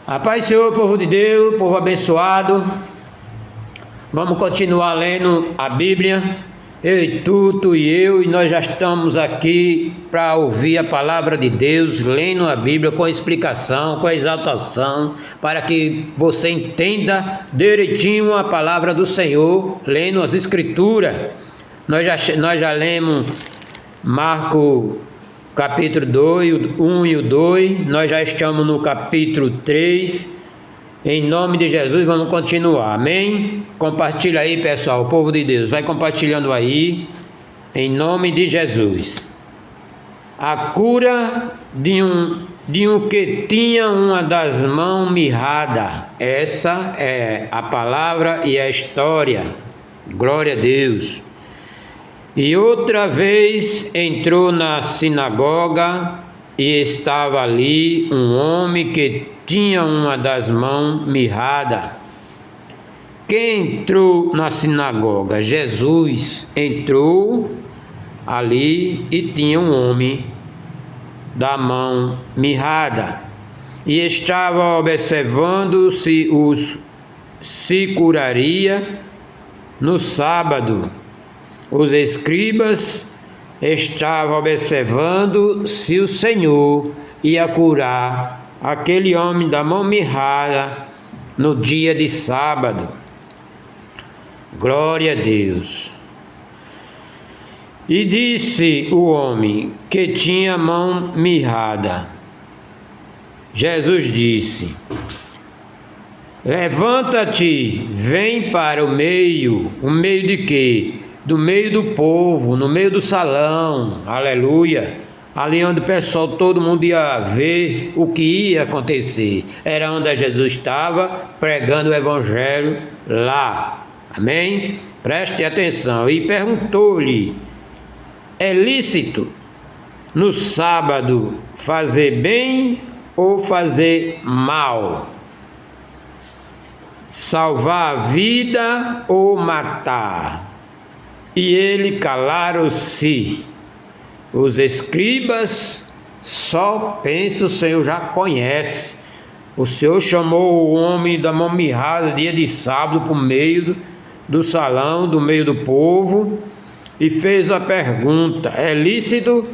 A paz, Senhor, povo de Deus, povo abençoado. Vamos continuar lendo a Bíblia. Eu e tu e eu, e nós já estamos aqui para ouvir a palavra de Deus, lendo a Bíblia com explicação, com exaltação, para que você entenda direitinho a palavra do Senhor, lendo as Escrituras. Nós já lemos Marcos capítulo 2, 1 e o 2, nós já estamos no capítulo 3, em nome de Jesus vamos continuar, amém? Compartilha aí, pessoal, o povo de Deus, vai compartilhando aí, em nome de Jesus. A cura de um que tinha uma das mãos mirrada, essa é a palavra e a história, glória a Deus. E outra vez entrou na sinagoga e estava ali um homem que tinha uma das mãos mirrada. Quem entrou na sinagoga? Jesus entrou ali e tinha um homem da mão mirrada. E estava observando se curaria no sábado. Os escribas estavam observando se o Senhor ia curar aquele homem da mão mirrada no dia de sábado. Glória a Deus. E disse o homem que tinha a mão mirrada. Jesus disse: levanta-te, vem para o meio de quê? Do meio do povo, no meio do salão, aleluia, ali onde o pessoal, todo mundo ia ver o que ia acontecer, era onde Jesus estava pregando o evangelho lá, amém? Preste atenção, e perguntou-lhe: é lícito no sábado fazer bem ou fazer mal? Salvar a vida ou matar? E ele calaram-se. Os escribas só pensam, o Senhor já conhece. O Senhor chamou o homem da mão mirrada dia de sábado para o meio do salão, do meio do povo, e fez a pergunta: é lícito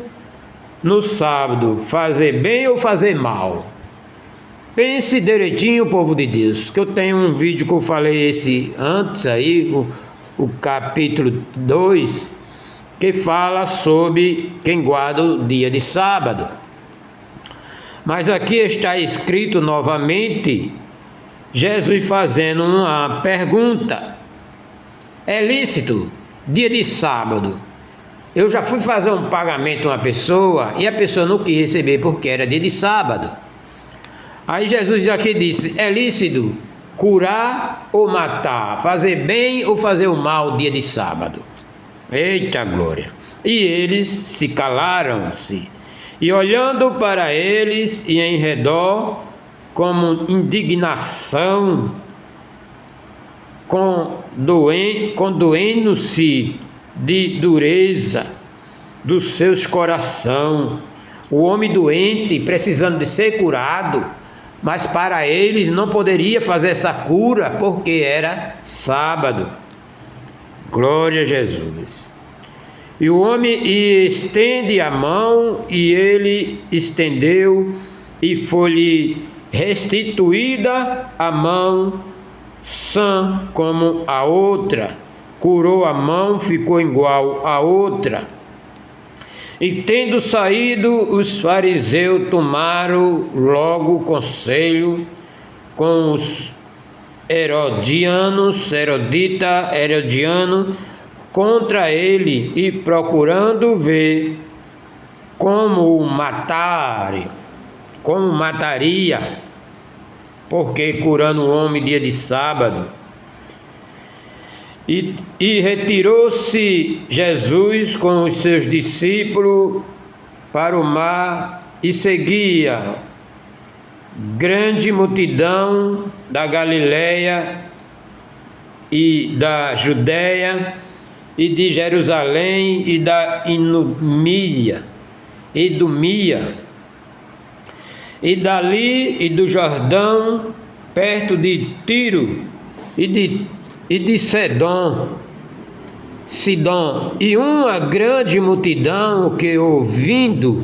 no sábado fazer bem ou fazer mal? Pense direitinho, povo de Deus, que eu tenho um vídeo que eu falei esse antes aí, o capítulo 2, que fala sobre quem guarda o dia de sábado. Mas aqui está escrito novamente, Jesus fazendo uma pergunta: é lícito dia de sábado? Eu já fui fazer um pagamento a uma pessoa e a pessoa não quis receber porque era dia de sábado. Aí Jesus aqui disse: é lícito curar ou matar, fazer bem ou fazer o mal dia de sábado? Eita glória! E eles se calaram-se, e olhando para eles e em redor, como indignação, condoendo-se de dureza dos seus corações. O homem doente, precisando de ser curado, mas para eles não poderia fazer essa cura porque era sábado. Glória a Jesus. E o homem estende a mão, e ele estendeu, e foi-lhe restituída a mão, sã como a outra. Curou a mão, ficou igual à outra. E tendo saído, os fariseus tomaram logo conselho com os herodianos contra ele, e procurando ver como o mataria, porque curando um homem dia de sábado. E retirou-se Jesus com os seus discípulos para o mar, e seguia grande multidão da Galileia e da Judéia e de Jerusalém e da Idumia, e dali e do Jordão, perto de Tiro e de Sidom, e uma grande multidão que, ouvindo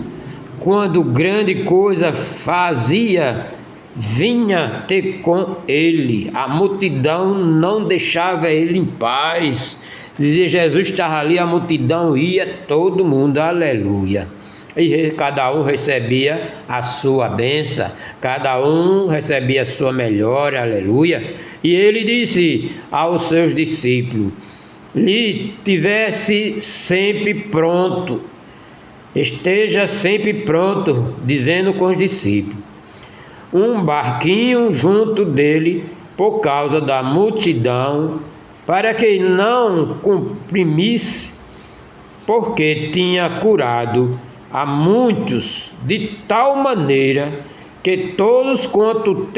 quando grande coisa fazia, vinha ter com ele. A multidão não deixava ele em paz. Dizia, Jesus estava ali, a multidão ia, todo mundo, aleluia. E cada um recebia a sua bênção, cada um recebia a sua melhora, aleluia. E ele disse aos seus discípulos: lhe tivesse sempre pronto, esteja sempre pronto, dizendo com os discípulos, um barquinho junto dele, por causa da multidão, para que não comprimisse, porque tinha curado a muitos de tal maneira que todos quanto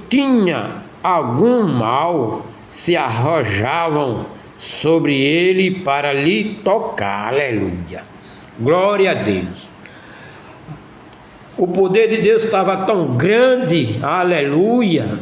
tinha algum mal se arrojavam sobre ele para lhe tocar, aleluia, glória a Deus. O poder de Deus estava tão grande, aleluia,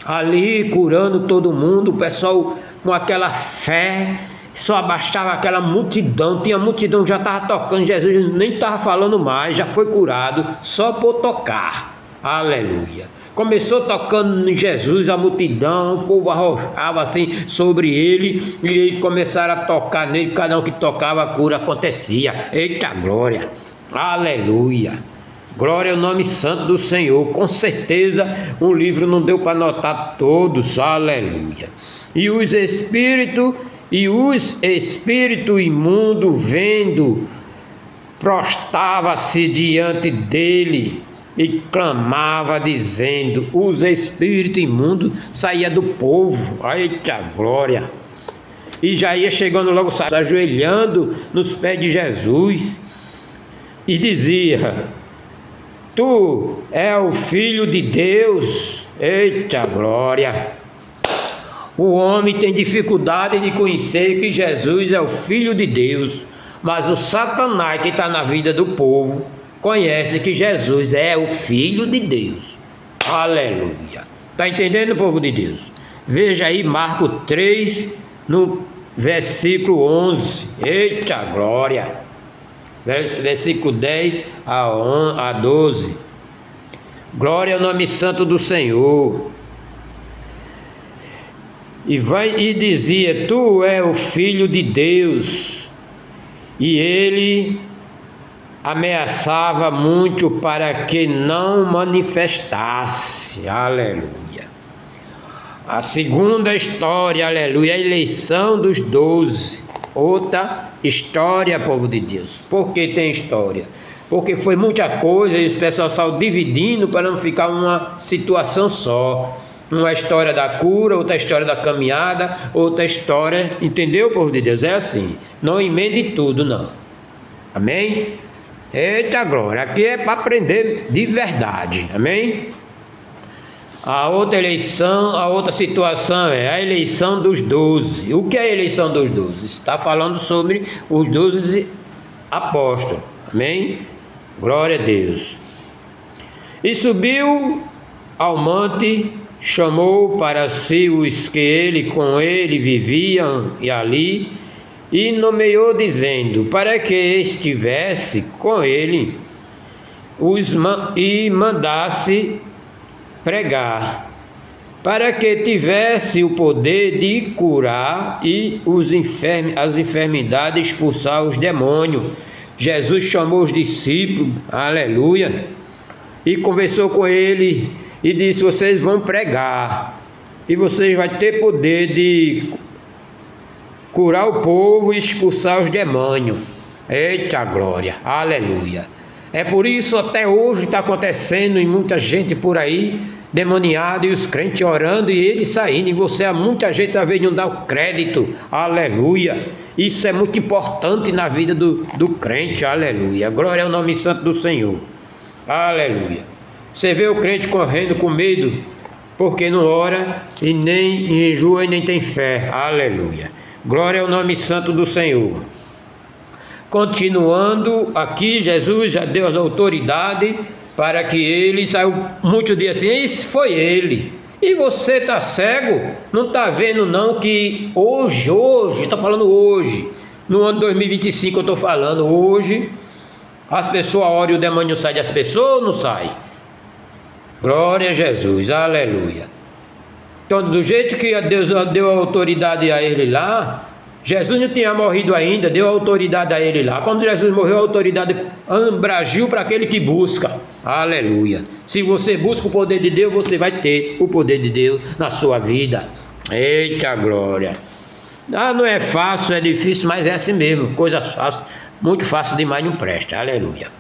ali curando todo mundo, o pessoal com aquela fé, só bastava aquela multidão, tinha multidão, já estava tocando, Jesus nem estava falando mais, já foi curado, só por tocar, aleluia. Começou tocando em Jesus, a multidão, o povo arrojava assim sobre ele, e começaram a tocar nele, cada um que tocava a cura acontecia, eita glória, aleluia. Glória ao nome santo do Senhor. Com certeza o livro não deu para anotar todos, aleluia. E os espíritos imundos, vendo, prostrava-se diante dele e clamava, dizendo, os espíritos imundos saíam do povo, eita glória. E já ia chegando logo, ajoelhando nos pés de Jesus, e dizia, tu é o Filho de Deus, eita glória. O homem tem dificuldade de conhecer que Jesus é o Filho de Deus, mas o Satanás que está na vida do povo conhece que Jesus é o Filho de Deus, aleluia. Está entendendo, povo de Deus? Veja aí Marcos 3, no versículo 11, eita glória. Versículo 10 a 12. Glória ao nome santo do Senhor. E dizia, tu é o Filho de Deus. E ele ameaçava muito para que não manifestasse, aleluia. A segunda história, aleluia, a eleição dos 12. Outra história, povo de Deus. Por que tem história? Porque foi muita coisa e os pessoal saiu dividindo para não ficar uma situação só. Uma história da cura, outra história da caminhada, outra história, entendeu, povo de Deus? É assim, não emende tudo não, amém? Eita glória, aqui é para aprender de verdade, amém? A outra eleição, a outra situação é a eleição dos 12. O que é a eleição dos 12? Está falando sobre os 12 apóstolos. Amém? Glória a Deus. E subiu ao monte, chamou para si os que com ele viviam e ali, e nomeou dizendo, para que estivesse com ele e mandasse pregar, para que tivesse o poder de curar e as enfermidades, expulsar os demônios. Jesus chamou os discípulos, aleluia, e conversou com ele e disse, vocês vão pregar e vocês vão ter poder de curar o povo e expulsar os demônios. Eita glória, aleluia. É por isso até hoje está acontecendo em muita gente por aí, demoniado, e os crentes orando e eles saindo, e muita gente às vezes não dá o crédito, aleluia. Isso é muito importante na vida do crente, aleluia. Glória ao nome santo do Senhor, aleluia. Você vê o crente correndo com medo, porque não ora e nem jejua e nem tem fé, aleluia. Glória ao nome santo do Senhor. Continuando aqui, Jesus já deu as autoridades para que ele saiu. Muitos dizem assim, esse foi ele. E você está cego? Não está vendo não que hoje, estou falando hoje, no ano 2025 eu estou falando hoje, as pessoas oram e o demônio sai das pessoas ou não sai? Glória a Jesus, aleluia. Então, do jeito que Deus deu autoridade a ele lá, Jesus não tinha morrido ainda, deu autoridade a ele lá. Quando Jesus morreu, a autoridade abragiu para aquele que busca. Aleluia. Se você busca o poder de Deus, você vai ter o poder de Deus na sua vida. Eita glória. Não é fácil, é difícil, mas é assim mesmo. Coisa fácil, muito fácil demais não presta. Aleluia.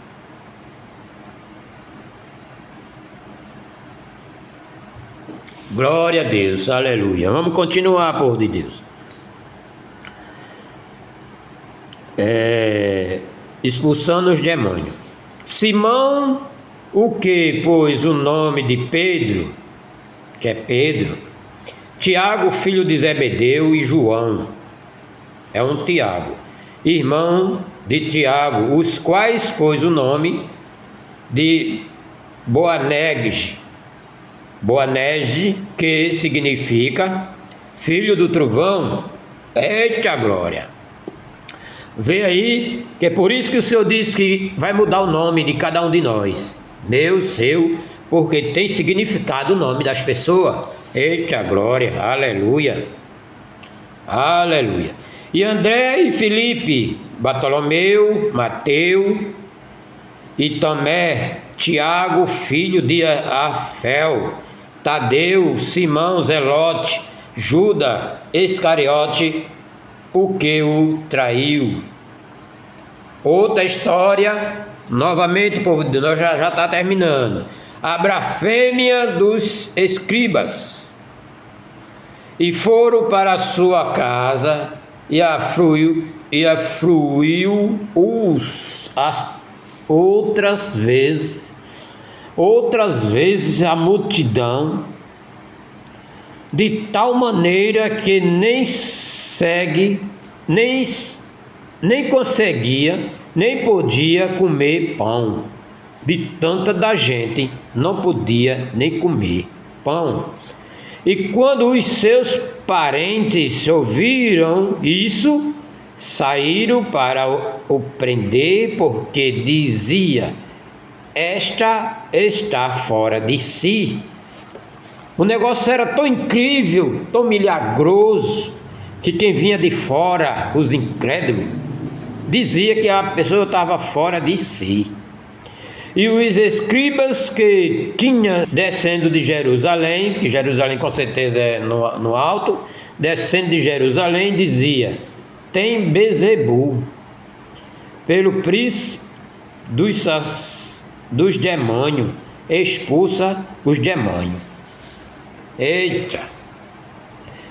Glória a Deus, aleluia. Vamos continuar, povo de Deus. Expulsando os demônios. Simão, o que pôs o nome de Pedro, que é Pedro, Tiago, filho de Zebedeu, e João, é um Tiago, irmão de Tiago, os quais pôs o nome de Boanerges, que significa filho do trovão. Eita glória! Vê aí, que é por isso que o Senhor disse que vai mudar o nome de cada um de nós, meu, seu, porque tem significado o nome das pessoas. Eita glória, aleluia, aleluia. E André e Filipe, Bartolomeu, Mateu e Tomé, Tiago, filho de Alfeu, Tadeu, Simão, Zelote, Judas Iscariote, o que o traiu. Outra história, novamente, povo de Deus, já está terminando. A blasfêmia dos escribas. E foram para a sua casa e afluiu outras vezes a multidão, de tal maneira que nem conseguia, nem podia comer pão. De tanta da gente, não podia nem comer pão. E quando os seus parentes ouviram isso, saíram para o prender, porque dizia: esta está fora de si. O negócio era tão incrível, tão milagroso, que quem vinha de fora, os incrédulos, dizia que a pessoa estava fora de si. E os escribas que tinham descendo de Jerusalém, que Jerusalém com certeza é no alto, descendo de Jerusalém, dizia: tem Bezebu, pelo príncipe dos demônios, expulsa os demônios. Eita!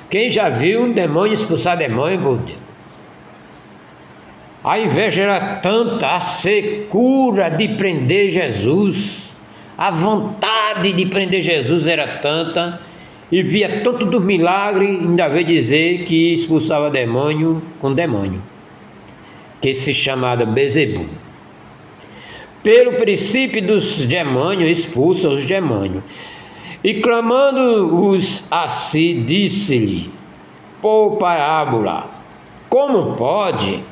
Quem já viu um demônio expulsar demônio, meu Deus? A inveja era tanta, a secura de prender Jesus, a vontade de prender Jesus era tanta, e via tanto dos milagres, ainda veio dizer que expulsava demônio com demônio, que se chamava Bezebu. Pelo princípio dos demônios, expulsa os demônios. E clamando-os a si, disse-lhe, por parábola: como pode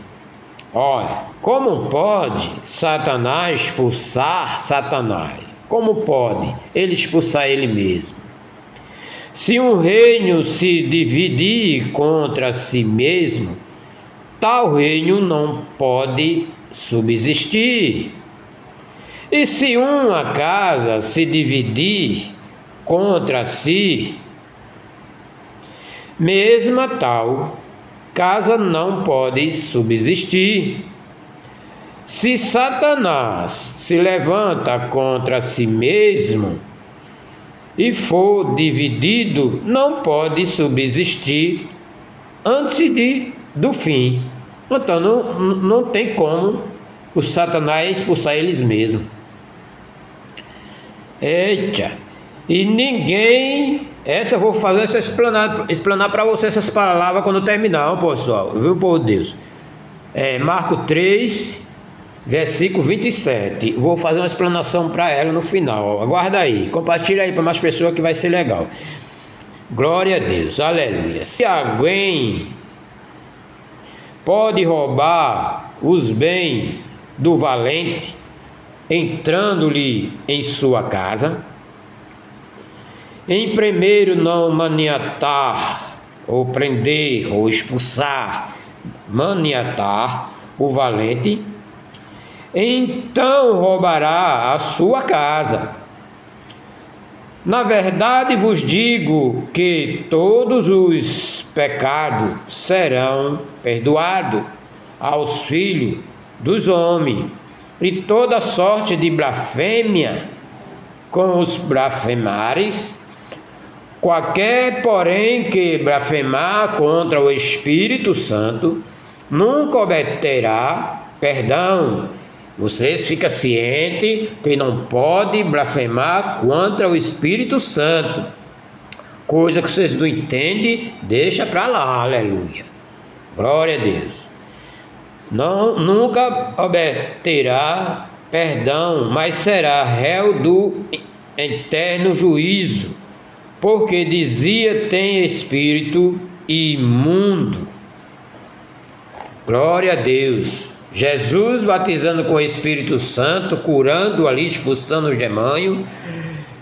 Satanás expulsar Satanás? Como pode ele expulsar ele mesmo? Se um reino se dividir contra si mesmo, tal reino não pode subsistir. E se uma casa se dividir contra si, mesma tal casa não pode subsistir. Se Satanás se levanta contra si mesmo e for dividido, não pode subsistir antes do fim. Então não tem como o Satanás expulsar eles mesmos. Eita! E ninguém... eu vou fazer essa explanar para você essas palavras quando terminar, pessoal, viu, povo de Deus? Marcos 3, versículo 27. Vou fazer uma explanação para ela no final. Aguarda aí, compartilha aí para mais pessoas que vai ser legal. Glória a Deus, aleluia. Se alguém pode roubar os bens do valente, entrando-lhe em sua casa, em primeiro não maniatar, ou prender, ou expulsar, maniatar o valente, então roubará a sua casa. Na verdade vos digo que todos os pecados serão perdoados aos filhos dos homens, e toda sorte de blasfêmia com os blasfemares. Qualquer, porém, que blasfemar contra o Espírito Santo nunca obterá perdão. Vocês ficam cientes que não pode blasfemar contra o Espírito Santo. Coisa que vocês não entendem, deixa para lá, aleluia. Glória a Deus. Nunca obterá perdão, mas será réu do eterno juízo, porque dizia tem espírito imundo. Glória a Deus. Jesus batizando com o Espírito Santo, curando ali, expulsando os demônios,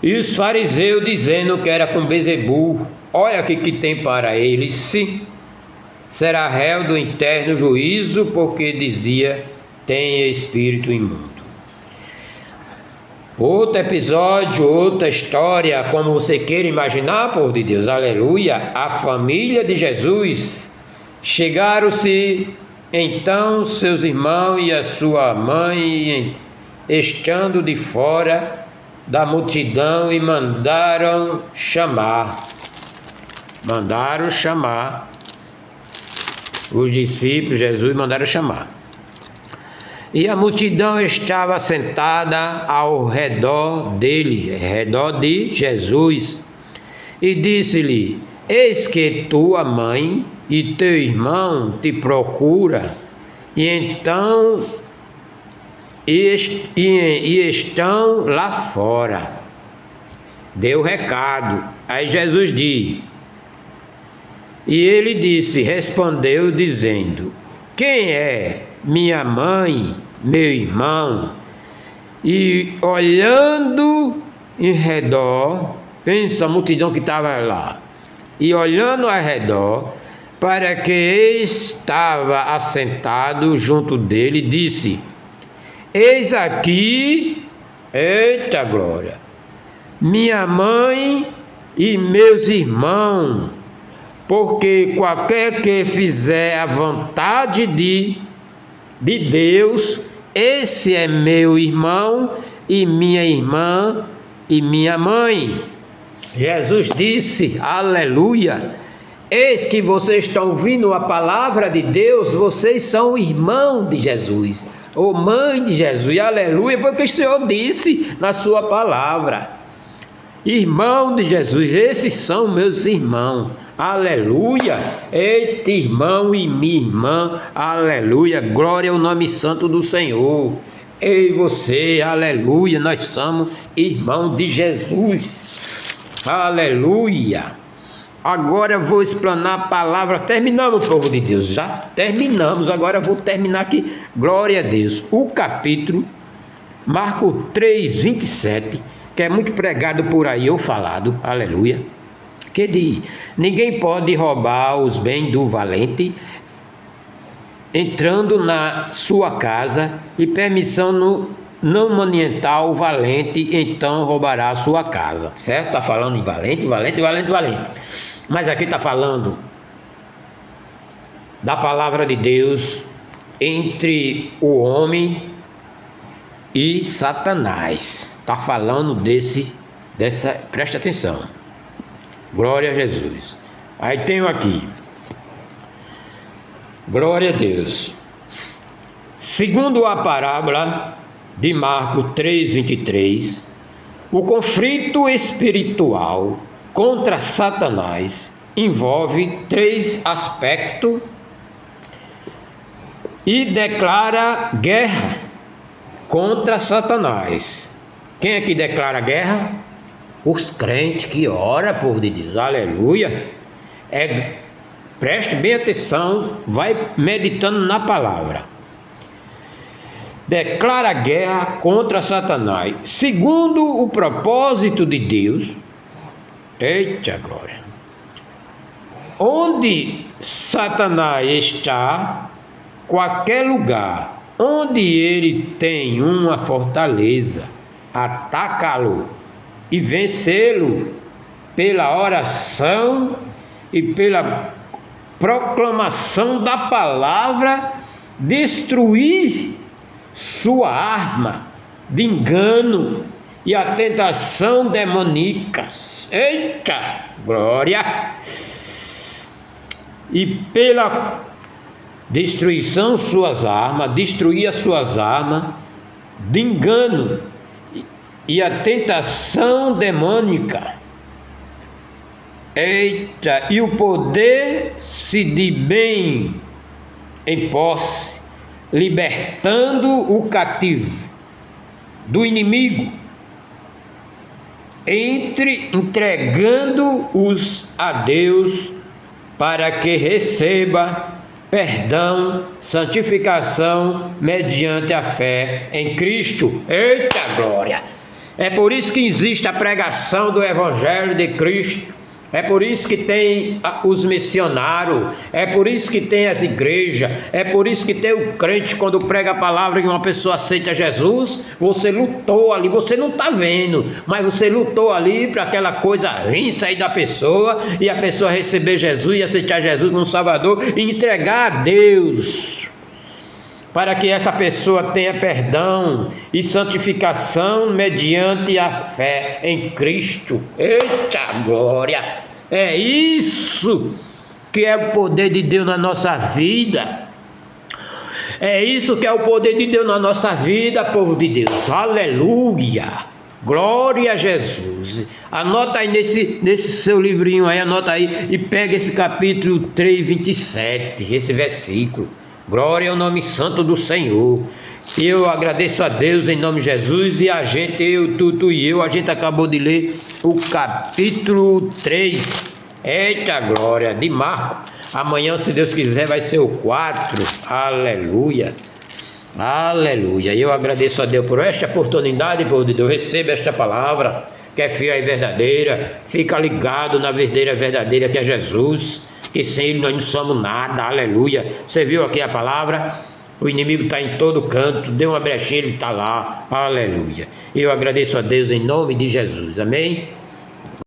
e os fariseus dizendo que era com Bezebu. Olha o que tem para eles. Será réu do eterno juízo, porque dizia tem espírito imundo. Outro episódio, outra história, como você queira imaginar, povo de Deus, aleluia. A família de Jesus, chegaram-se então seus irmãos e a sua mãe, estando de fora da multidão, e mandaram chamar os discípulos, Jesus mandaram chamar. E a multidão estava sentada ao redor dele, ao redor de Jesus, e disse-lhe: eis que tua mãe e teu irmão te procura, e então estão lá fora. Deu recado. Aí Jesus diz, e ele respondeu dizendo: quem é minha mãe, meu irmão? E olhando em redor, pensa a multidão que estava lá, e olhando ao redor, para que estava assentado junto dele, disse: eis aqui, eita glória, minha mãe e meus irmãos, porque qualquer que fizer a vontade de Deus, esse é meu irmão e minha irmã e minha mãe. Jesus disse, aleluia, eis que vocês estão ouvindo a palavra de Deus, vocês são irmãos de Jesus, ou mãe de Jesus, aleluia, foi o que o Senhor disse na sua palavra. Irmão de Jesus, esses são meus irmãos, aleluia, eita irmão e minha irmã, aleluia, glória ao nome santo do Senhor. Eu e você, aleluia, nós somos irmãos de Jesus, aleluia. Agora eu vou explanar a palavra, terminamos, povo de Deus, já terminamos, agora eu vou terminar aqui, glória a Deus, o capítulo, Marcos 3, 27, que é muito pregado por aí, ou falado, aleluia, que diz: ninguém pode roubar os bens do valente, entrando na sua casa, e permissão não manientar o valente, então roubará a sua casa, certo? Está falando em valente, mas aqui está falando da palavra de Deus entre o homem e Satanás. Está falando dessa, preste atenção, glória a Jesus. Aí tenho aqui, glória a Deus, segundo a parábola de Marcos 3:23, o conflito espiritual contra Satanás envolve 3 aspectos e declara guerra contra Satanás. Quem é que declara guerra? Os crentes que oram, povo de Deus, aleluia. Preste bem atenção, vai meditando na palavra. Declara guerra contra Satanás, segundo o propósito de Deus. Eita glória! Onde Satanás está, qualquer lugar onde ele tem uma fortaleza, atacá-lo e vencê-lo pela oração e pela proclamação da palavra, destruir sua arma de engano e a tentação demoníacas. Eita glória! E pela destruição suas armas, destruir as suas armas de engano e a tentação demônica. Eita, e o poder se de bem em posse, libertando o cativo do inimigo, entregando-os a Deus para que receba perdão, santificação mediante a fé em Cristo. Eita glória! É por isso que existe a pregação do Evangelho de Cristo. É por isso que tem os missionários, é por isso que tem as igrejas, é por isso que tem o crente quando prega a palavra e uma pessoa aceita Jesus. Você lutou ali, você não está vendo, mas você lutou ali para aquela coisa vir sair da pessoa e a pessoa receber Jesus e aceitar Jesus como Salvador e entregar a Deus, para que essa pessoa tenha perdão e santificação mediante a fé em Cristo. Eita glória! É isso que é o poder de Deus na nossa vida. É isso que é o poder de Deus na nossa vida, povo de Deus. Aleluia! Glória a Jesus. Anota aí nesse seu livrinho aí, anota aí e pega esse capítulo 3, 27, esse versículo. Glória ao nome santo do Senhor. Eu agradeço a Deus em nome de Jesus. E a gente, tu e eu, a gente acabou de ler o capítulo 3. Eita glória, de Marcos. Amanhã, se Deus quiser, vai ser o 4. Aleluia. Aleluia. Eu agradeço a Deus por esta oportunidade, povo de Deus. Receba esta palavra que é fiel e verdadeira. Fica ligado na verdadeira que é Jesus. Que sem Ele nós não somos nada, aleluia. Você viu aqui a palavra? O inimigo está em todo canto, deu uma brechinha, ele está lá, aleluia. Eu agradeço a Deus em nome de Jesus, amém?